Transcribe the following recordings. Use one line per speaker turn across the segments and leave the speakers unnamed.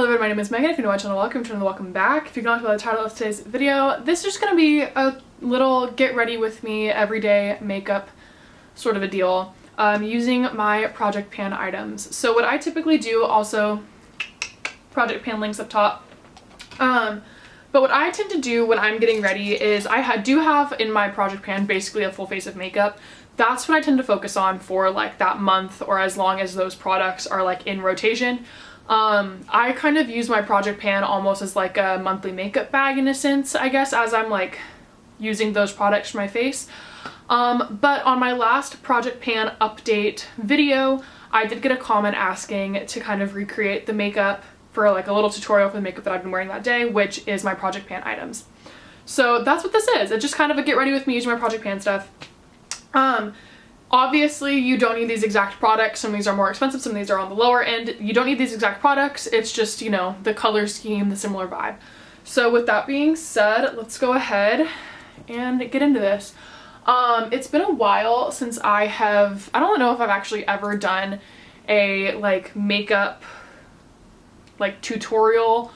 Hello everyone, my name is Megan. If you know my channel, welcome back. If you can tell by the title of today's video, this is just going to be a little get ready with me everyday makeup sort of a deal using my project pan items. So what I typically do, also project pan links up top, but what I tend to do when I'm getting ready is I do have in my project pan basically a full face of makeup. That's what I tend to focus on for like that month or as long as those products are like in rotation. I kind of use my project pan almost as like a monthly makeup bag in a sense, I guess, as I'm like using those products for my face. But on my last project pan update video, I did get a comment asking to kind of recreate the makeup for like a little tutorial for the makeup that I've been wearing that day, which is my project pan items. So that's what this is. It's just kind of a get ready with me using my project pan stuff. Obviously you don't need these exact products. Some of these are more expensive, some of these are on the lower end. You don't need these exact products. It's just, you know, the color scheme, the similar vibe. So with that being said, let's go ahead and get into this. It's been a while since I don't know if I've actually ever done a like makeup like tutorial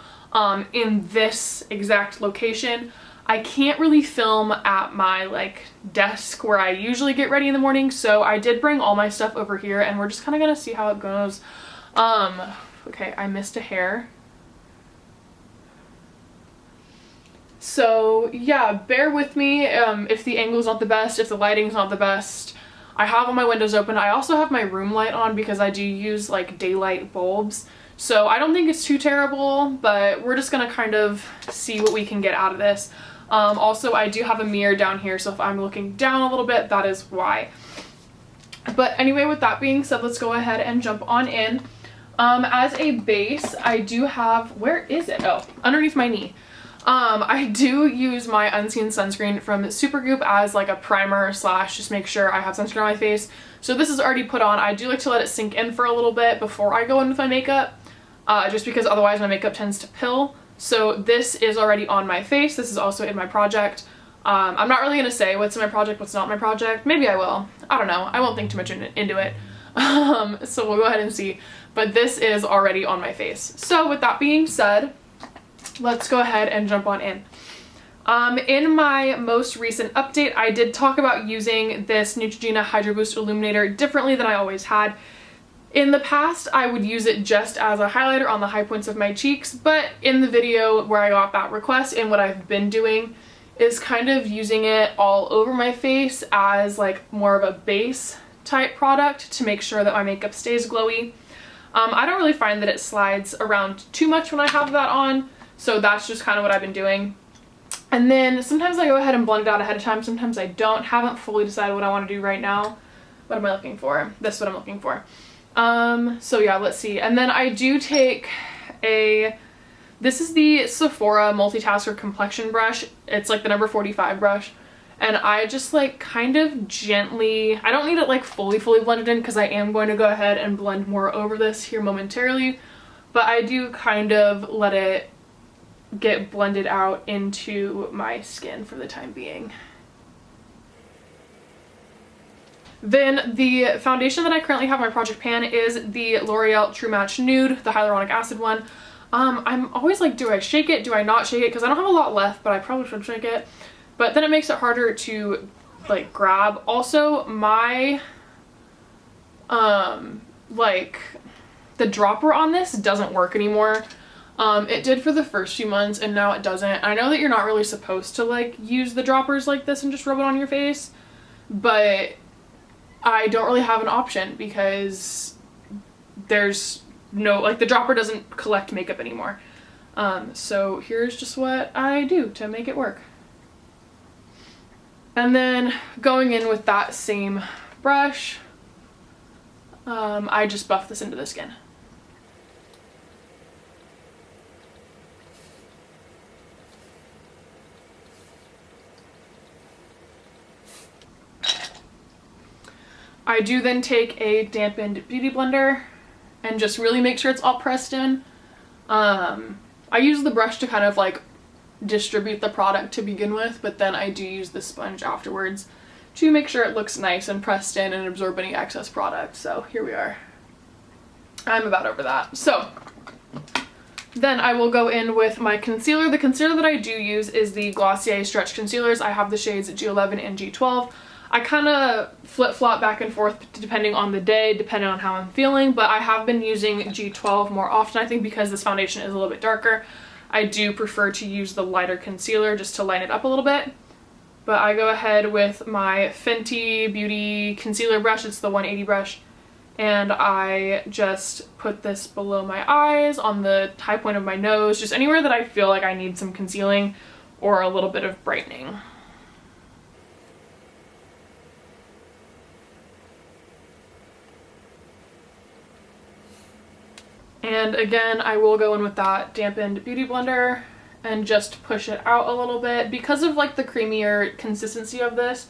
in this exact location. I can't really film at my like desk where I usually get ready in the morning, so I did bring all my stuff over here and we're just kind of gonna see how it goes. Okay, I missed a hair. So yeah, bear with me if the angle's not the best, if the lighting's not the best. I have all my windows open. I also have my room light on because I do use like daylight bulbs. So I don't think it's too terrible, but we're just gonna kind of see what we can get out of this. Also, I do have a mirror down here, so if I'm looking down a little bit, that is why. But anyway, with that being said, let's go ahead and jump on in. As a base, I do have, where is it? Oh, underneath my knee. I do use my Unseen sunscreen from Supergoop as like a primer slash just make sure I have sunscreen on my face. So this is already put on. I do like to let it sink in for a little bit before I go in with my makeup, just because otherwise my makeup tends to pill. So this is already on my face. This is also in my project. I'm not really going to say what's in my project, what's not in my project. Maybe I will. I don't know. I won't think too much into it. So we'll go ahead and see. But this is already on my face. So with that being said, let's go ahead and jump on in. In my most recent update, I did talk about using this Neutrogena Hydro Boost Illuminator differently than I always had. In the past, I would use it just as a highlighter on the high points of my cheeks, but in the video where I got that request and what I've been doing is kind of using it all over my face as like more of a base type product to make sure that my makeup stays glowy. I don't really find that it slides around too much when I have that on, so that's just kind of what I've been doing. And then sometimes I go ahead and blend it out ahead of time, sometimes I don't. Haven't fully decided what I want to do right now. What am I looking for? This is what I'm looking for. So yeah, let's see. And then I do take this is the Sephora Multitasker Complexion Brush. It's like the number 45 brush. And I just like kind of gently, I don't need it like fully blended in because I am going to go ahead and blend more over this here momentarily. But I do kind of let it get blended out into my skin for the time being. Then the foundation that I currently have in my project pan is the L'Oreal True Match Nude, the hyaluronic acid one. I'm always like, do I shake it? Do I not shake it? Because I don't have a lot left, but I probably should shake it. But then it makes it harder to like grab. Also, my like the dropper on this doesn't work anymore. It did for the first few months and now it doesn't. I know that you're not really supposed to like use the droppers like this and just rub it on your face, but I don't really have an option because there's no, like the dropper doesn't collect makeup anymore. So here's just what I do to make it work. And then going in with that same brush, I just buff this into the skin. I do then take a dampened beauty blender and just really make sure it's all pressed in. I use the brush to kind of like distribute the product to begin with, but then I do use the sponge afterwards to make sure it looks nice and pressed in and absorb any excess product. So here we are. I'm about over that. So Then I will go in with my concealer. The concealer that I do use is the Glossier Stretch Concealers. I have the shades G11 and G12. I kind of flip-flop back and forth depending on the day, depending on how I'm feeling, but I have been using G12 more often, I think, because this foundation is a little bit darker. I do prefer to use the lighter concealer just to lighten it up a little bit. But I go ahead with my Fenty Beauty concealer brush. It's the 180 brush. And I just put this below my eyes, on the high point of my nose, just anywhere that I feel like I need some concealing or a little bit of brightening. And again, I will go in with that dampened beauty blender and just push it out a little bit. Because of like the creamier consistency of this,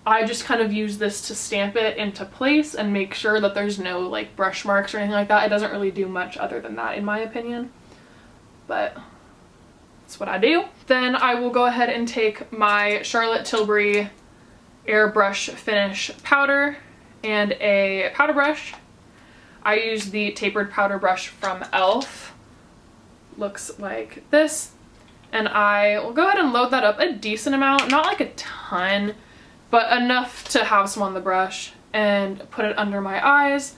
I just kind of use this to stamp it into place and make sure that there's no like brush marks or anything like that. It doesn't really do much other than that in my opinion, but that's what I do. Then I will go ahead and take my Charlotte Tilbury Airbrush Finish powder and a powder brush. I use the tapered powder brush from e.l.f. Looks like this. And I will go ahead and load that up a decent amount, not like a ton, but enough to have some on the brush, and put it under my eyes.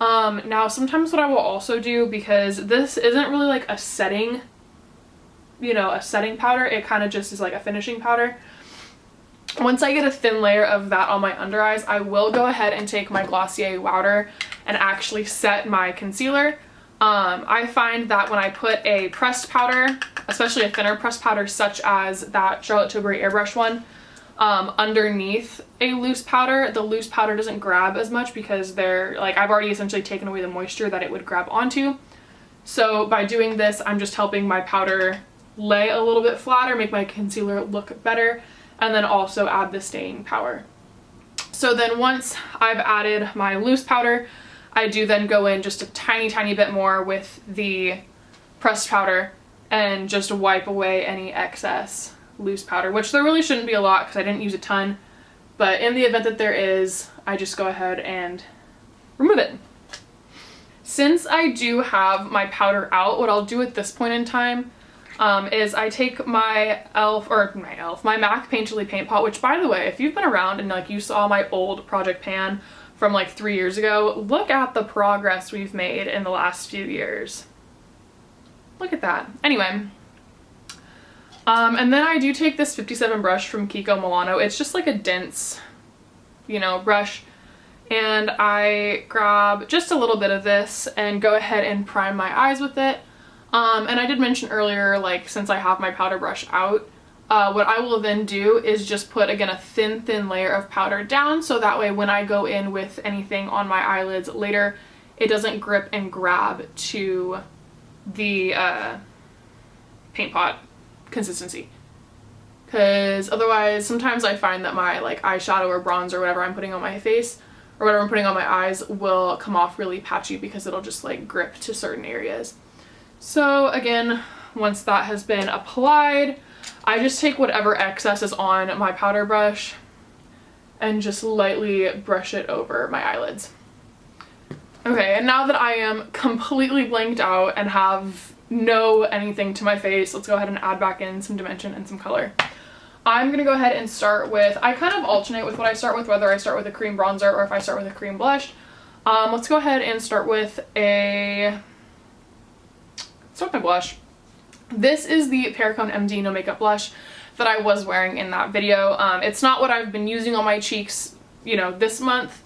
Now sometimes what I will also do, because this isn't really like a setting, you know, a setting powder, it kind of just is like a finishing powder. Once I get a thin layer of that on my under eyes, I will go ahead and take my Glossier Wowder and actually set my concealer. I find that when I put a pressed powder, especially a thinner pressed powder such as that Charlotte Tilbury Airbrush one, underneath a loose powder, the loose powder doesn't grab as much because they're like, I've already essentially taken away the moisture that it would grab onto. So by doing this, I'm just helping my powder lay a little bit flatter, make my concealer look better, and then also add the staying power. So then once I've added my loose powder, I do then go in just a tiny bit more with the pressed powder and just wipe away any excess loose powder, which there really shouldn't be a lot because I didn't use a ton, but in the event that there is, I just go ahead and remove it. Since I do have my powder out, what I'll do at this point in time is I take my my MAC Painterly paint pot, which by the way, if you've been around and like you saw my old project pan from like 3 years ago, look at the progress we've made in the last few years. Look at that. Anyway, and then I do take this 57 brush from Kiko Milano. It's just like a dense, you know, brush. And I grab just a little bit of this and go ahead and prime my eyes with it. And I did mention earlier, like, since I have my powder brush out, what I will then do is just put, again, a thin layer of powder down, so that way when I go in with anything on my eyelids later, it doesn't grip and grab to the paint pot consistency. Because otherwise, sometimes I find that my like eyeshadow or bronzer or whatever I'm putting on my face or whatever I'm putting on my eyes will come off really patchy because it'll just like grip to certain areas. So again, once that has been applied, I just take whatever excess is on my powder brush and just lightly brush it over my eyelids. Okay, and now that I am completely blanked out and have no anything to my face, let's go ahead and add back in some dimension and some color. I'm gonna go ahead and start with, I kind of alternate with what I start with, whether I start with a cream bronzer or if I start with a cream blush. Let's go ahead and start with my blush. This is the Perricone MD No Makeup Blush that I was wearing in that video. It's not what I've been using on my cheeks, you know, this month,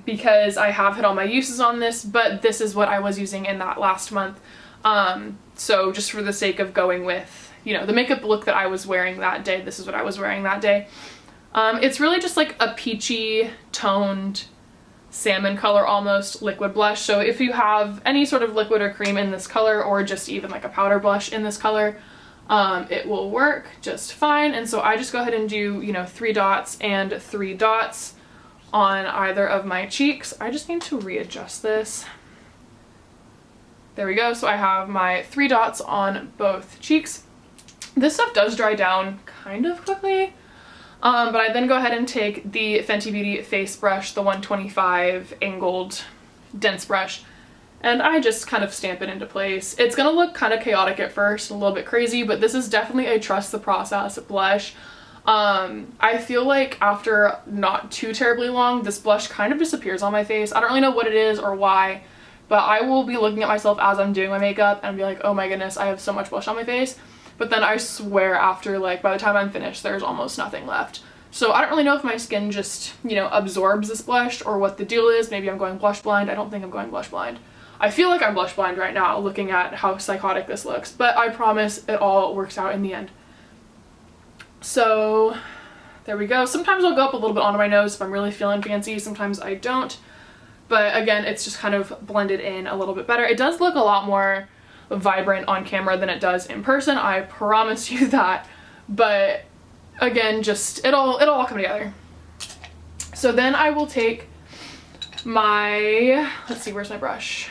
because I have hit all my uses on this, but this is what I was using in that last month. So just for the sake of going with, you know, the makeup look that I was wearing that day, this is what I was wearing that day. It's really just like a peachy toned salmon color almost liquid blush. So if you have any sort of liquid or cream in this color, or just even like a powder blush in this color, it will work just fine. And so I just go ahead and do, you know, 3 dots and 3 dots on either of my cheeks. I just need to readjust this. There we go. So I have my 3 dots on both cheeks. This stuff does dry down kind of quickly. But I then go ahead and take the Fenty Beauty face brush, the 125 angled dense brush, and I just kind of stamp it into place. It's gonna look kind of chaotic at first, a little bit crazy, but this is definitely a trust the process blush. I feel like after not too terribly long, this blush kind of disappears on my face. I don't really know what it is or why, but I will be looking at myself as I'm doing my makeup and be like, oh my goodness, I have so much blush on my face. But then I swear after, like, by the time I'm finished, there's almost nothing left. So I don't really know if my skin just, you know, absorbs this blush or what the deal is. Maybe I'm going blush blind. I don't think I'm going blush blind. I feel like I'm blush blind right now looking at how psychotic this looks, but I promise it all works out in the end. So there we go. Sometimes I'll go up a little bit onto my nose if I'm really feeling fancy. Sometimes I don't. But again, it's just kind of blended in a little bit better. It does look a lot more vibrant on camera than it does in person. I promise you that. But again, just it'll all come together. So then I will take my, let's see, where's my brush?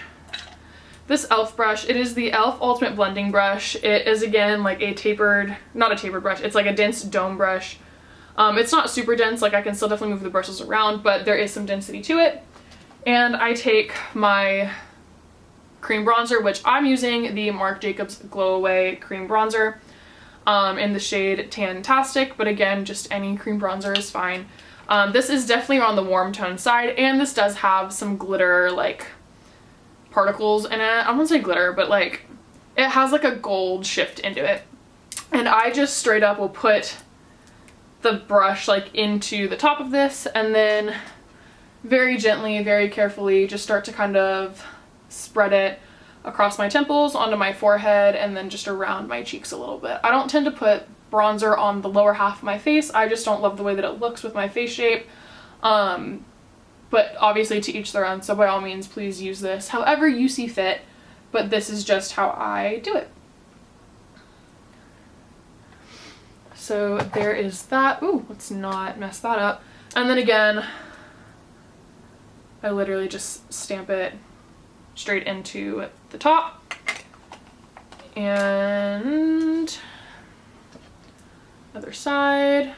This e.l.f. brush. It is the e.l.f. Ultimate Blending Brush. It is, again, like a tapered, not a tapered brush, it's like a dense dome brush. It's not super dense, like I can still definitely move the brushes around, but there is some density to it. And I take my cream bronzer, which I'm using the Marc Jacobs Glow Away cream bronzer in the shade Tantastic, but again, just any cream bronzer is fine. This is definitely on the warm tone side, and this does have some glitter, like, particles in it. I won't say glitter, but like it has like a gold shift into it. And I just straight up will put the brush like into the top of this and then very gently, very carefully just start to kind of spread it across my temples, onto my forehead, and then just around my cheeks a little bit. I don't tend to put bronzer on the lower half of my face. I just don't love the way that it looks with my face shape. But obviously to each their own, so by all means please use this however you see fit, but this is just how I do it. So there is that. Ooh, let's not mess that up. And then again, I literally just stamp it straight into the top. And other side.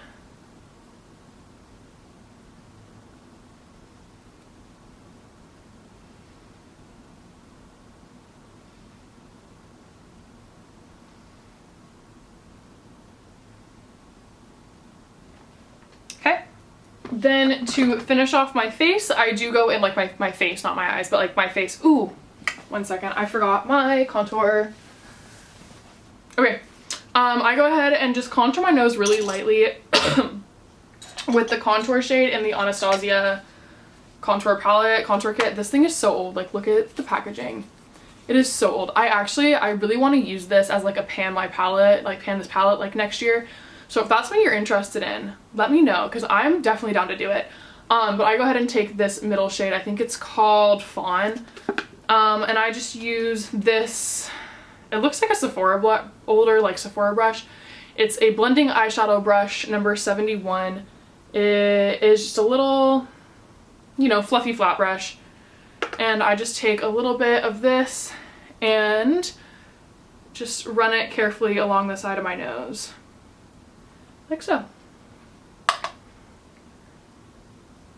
Then to finish off my face, I do go in like my face, not my eyes, but like my face. Ooh, one second, I forgot my contour. Okay, I go ahead and just contour my nose really lightly with the contour shade in the Anastasia contour palette, contour kit. This thing is so old, like look at the packaging. It is so old. I really want to use this as like a pan this palette like next year. So if that's what you're interested in, let me know, because I'm definitely down to do it. But I go ahead and take this middle shade, I think it's called Fawn, and I just use this, it looks like a older like Sephora brush. It's a blending eyeshadow brush, number 71. It is just a little, you know, fluffy flat brush. And I just take a little bit of this and just run it carefully along the side of my nose. Like so.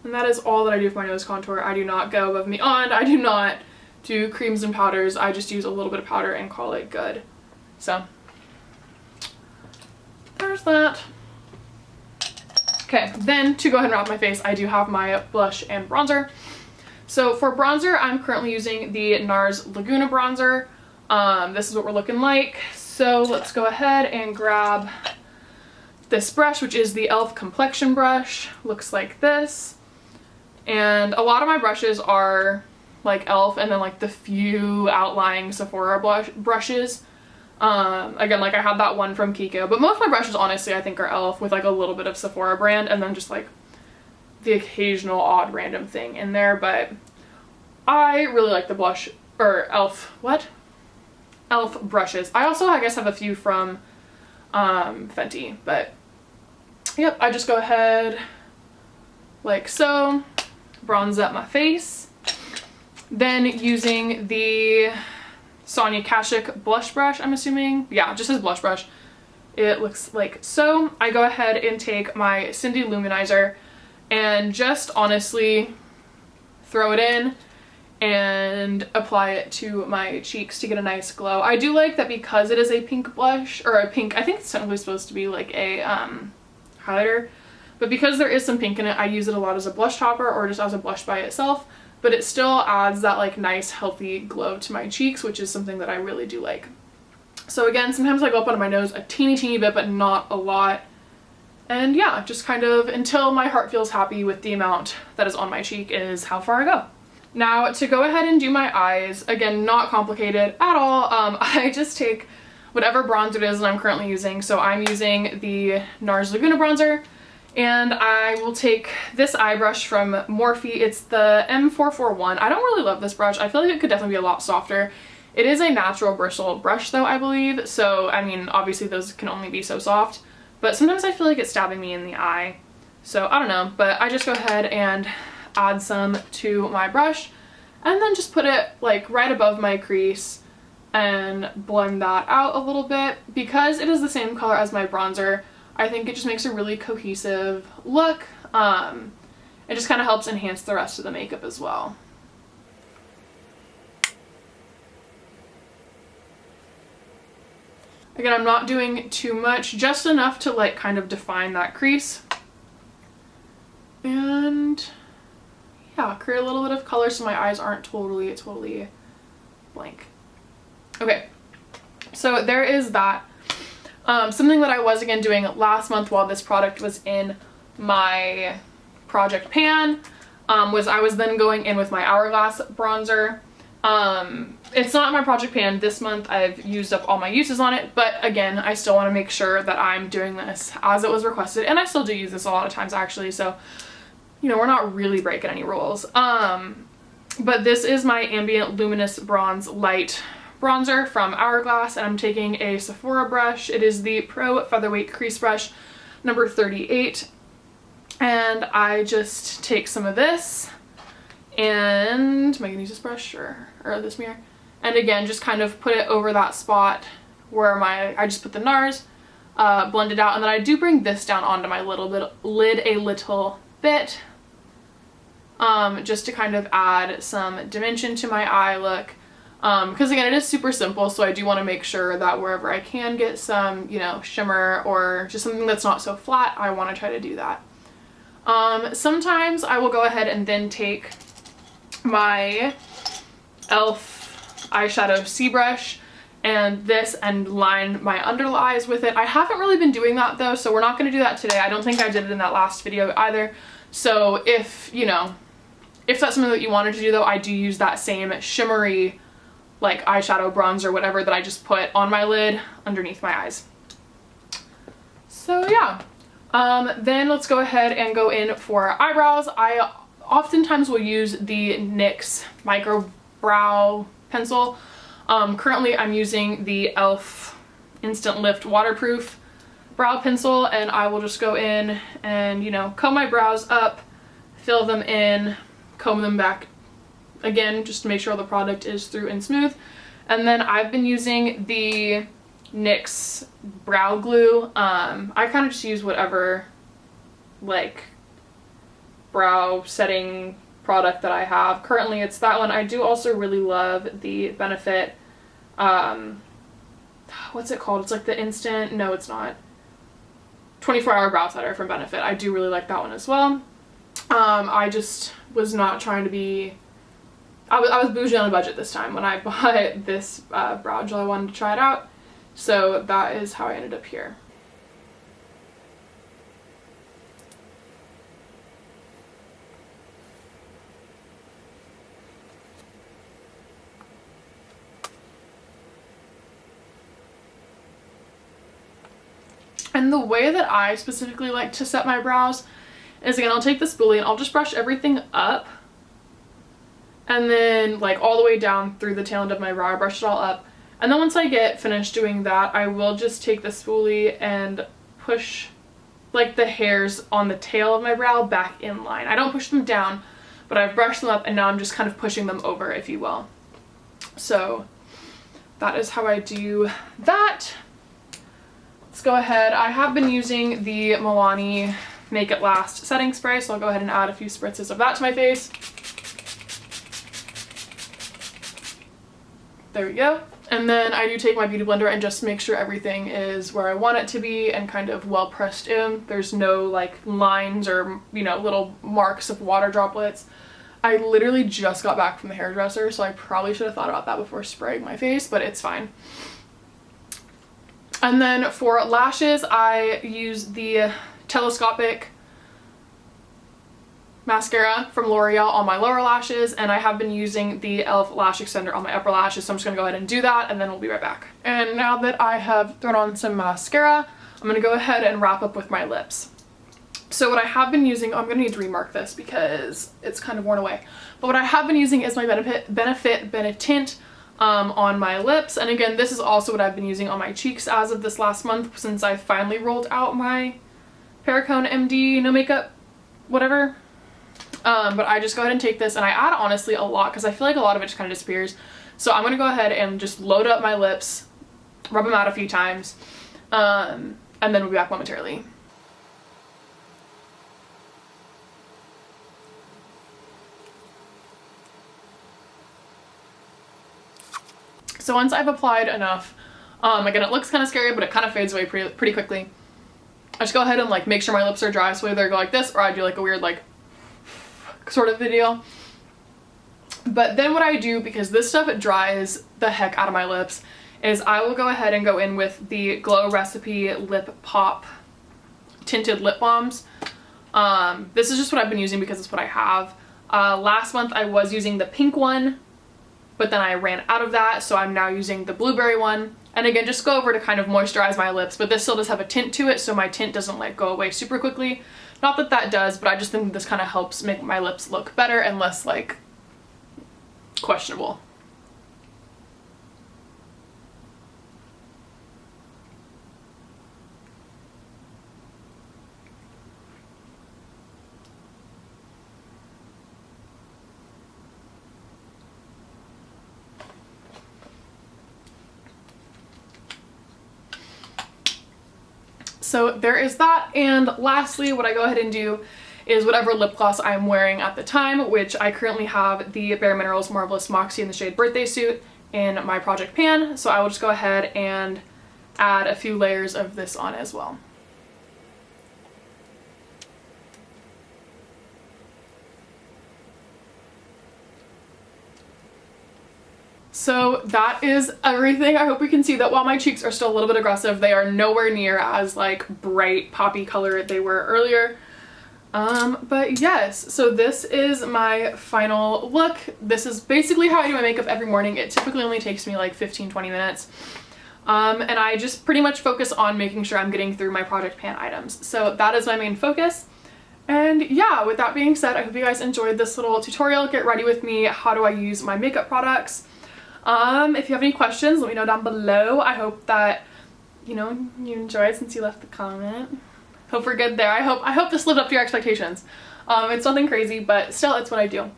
And that is all that I do for my nose contour. I do not go above and beyond. I do not do creams and powders. I just use a little bit of powder and call it good. So there's that. Okay, then to go ahead and wrap my face, I do have my blush and bronzer. So for bronzer, I'm currently using the NARS Laguna bronzer. This is what we're looking like. So let's go ahead and grab this brush, which is the e.l.f. complexion brush. Looks like this. And a lot of my brushes are like e.l.f. and then like the few outlying Sephora brushes. Again, like I have that one from Kiko, but most of my brushes honestly I think are e.l.f. with like a little bit of Sephora brand and then just like the occasional odd random thing in there. But I really like the blush, or e.l.f. brushes. I also, I guess, have a few from Fenty, but yep, I just go ahead like so, bronze up my face, then using the Sonia Kashuk blush brush, I'm assuming, yeah, just as blush brush, it looks like so. I go ahead and take my Cindy Luminizer and just honestly throw it in and apply it to my cheeks to get a nice glow. I do like that because it is a pink blush, or a pink, I think it's technically supposed to be like a highlighter, but because there is some pink in it, I use it a lot as a blush topper or just as a blush by itself, but it still adds that like nice healthy glow to my cheeks, which is something that I really do like. So again, sometimes I go up onto my nose a teeny bit, but not a lot. And yeah, just kind of until my heart feels happy with the amount that is on my cheek is how far I go. Now to go ahead and do my eyes, again, not complicated at all. I just take whatever bronzer it is that I'm currently using. So I'm using the NARS Laguna bronzer, and I will take this eye brush from Morphe. It's the M441. I don't really love this brush. I feel like it could definitely be a lot softer. It is a natural bristle brush though, I believe. So, I mean, obviously those can only be so soft, but sometimes I feel like it's stabbing me in the eye. So I don't know, but I just go ahead and add some to my brush and then just put it like right above my crease and blend that out a little bit. Because it is the same color as my bronzer, I think it just makes a really cohesive look. It just kind of helps enhance the rest of the makeup as well. Again, I'm not doing too much, just enough to like kind of define that crease. And yeah, create a little bit of color so my eyes aren't totally blank. Okay, so there is that. Something that I was again doing last month while this product was in my project pan was I was then going in with my Hourglass bronzer. It's not in my project pan this month. I've used up all my uses on it, but again, I still want to make sure that I'm doing this as it was requested, and I still do use this a lot of times actually, so you know, we're not really breaking any rules. But this is my Ambient Luminous Bronze Light bronzer from Hourglass, and I'm taking a Sephora brush. It is the Pro Featherweight Crease Brush number 38, and I just take some of this, and am I gonna use this brush or this mirror? And again, just kind of put it over that spot where I just put the NARS, blend it out, and then I do bring this down onto my lid a little bit, just to kind of add some dimension to my eye look. Because again, it is super simple, so I do want to make sure that wherever I can get some, you know, shimmer or just something that's not so flat, I want to try to do that. Sometimes I will go ahead and then take my e.l.f. eyeshadow C brush and this and line my under eyes with it. I haven't really been doing that though, so we're not going to do that today. I don't think I did it in that last video either. So if, you know, if that's something that you wanted to do though, I do use that same shimmery like eyeshadow, bronzer, whatever that I just put on my lid underneath my eyes. So yeah, then let's go ahead and go in for eyebrows. I oftentimes will use the NYX Micro Brow Pencil. Currently I'm using the e.l.f. Instant Lift Waterproof Brow Pencil, and I will just go in and, you know, comb my brows up, fill them in, comb them back again just to make sure the product is through and smooth. And then I've been using the NYX brow glue. I kind of just use whatever like brow setting product that I have. Currently it's that one. I do also really love the Benefit, what's it called? It's like the instant, no it's not, 24-hour brow setter from Benefit. I do really like that one as well. I just was not trying to be, I was bougie on a budget this time when I bought this brow gel. I wanted to try it out, so that is how I ended up here. And the way that I specifically like to set my brows is, again, I'll take the spoolie and I'll just brush everything up, and then like all the way down through the tail end of my brow, I brush it all up. And then once I get finished doing that, I will just take the spoolie and push like the hairs on the tail of my brow back in line. I don't push them down, but I've brushed them up and now I'm just kind of pushing them over, if you will. So that is how I do that. Let's go ahead. I have been using the Milani Make It Last setting spray, so I'll go ahead and add a few spritzes of that to my face. There we go. And then I do take my beauty blender and just make sure everything is where I want it to be and kind of well pressed in. There's no like lines or, you know, little marks of water droplets. I literally just got back from the hairdresser, so I probably should have thought about that before spraying my face, but it's fine. And then for lashes, I use the telescopic mascara from L'Oreal on my lower lashes, and I have been using the e.l.f. lash extender on my upper lashes, so I'm just gonna go ahead and do that and then we'll be right back. And now that I have thrown on some mascara, I'm gonna go ahead and wrap up with my lips. So what I have been using, I'm gonna need to remark this because it's kind of worn away, but what I have been using is my Benefit Tint on my lips, and again, this is also what I've been using on my cheeks as of this last month since I finally rolled out my Perricone MD no makeup whatever. But I just go ahead and take this, and I add honestly a lot because I feel like a lot of it just kind of disappears. So I'm gonna go ahead and just load up my lips, rub them out a few times, and then we'll be back momentarily. So once I've applied enough, again, it looks kind of scary, but it kind of fades away pretty quickly. I just go ahead and like make sure my lips are dry, so either I go like this or I do like a weird like sort of video. But then what I do, because this stuff it dries the heck out of my lips, is I will go ahead and go in with the Glow Recipe Lip Pop tinted lip balms. This is just what I've been using because it's what I have. Last month I was using the pink one, but then I ran out of that, so I'm now using the blueberry one. And again, just go over to kind of moisturize my lips, but this still does have a tint to it, so my tint doesn't like go away super quickly. Not that that does, but I just think this kind of helps make my lips look better and less like questionable. So there is that, and lastly what I go ahead and do is whatever lip gloss I'm wearing at the time, which I currently have the Bare Minerals Marvelous Moxie in the shade Birthday Suit in my project pan, so I will just go ahead and add a few layers of this on as well. So that is everything. I hope you can see that while my cheeks are still a little bit aggressive, they are nowhere near as like bright poppy color they were earlier. But yes, so this is my final look. This is basically how I do my makeup every morning. It typically only takes me like 15-20 minutes. And I just pretty much focus on making sure I'm getting through my project pan items. So that is my main focus. And yeah, with that being said, I hope you guys enjoyed this little tutorial. Get ready with me. How do I use my makeup products? If you have any questions, let me know down below. I hope that, you know, you enjoyed since you left the comment. Hope we're good there. I hope this lived up to your expectations. It's nothing crazy, but still, it's what I do.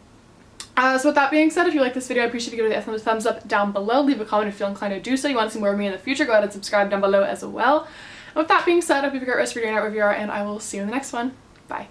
So with that being said, if you like this video, I appreciate you giving it a thumbs up down below. Leave a comment if you feel inclined to do so. You want to see more of me in the future, go ahead and subscribe down below as well. And with that being said, I hope you have a great rest of your day, night, wherever you are, and I will see you in the next one. Bye.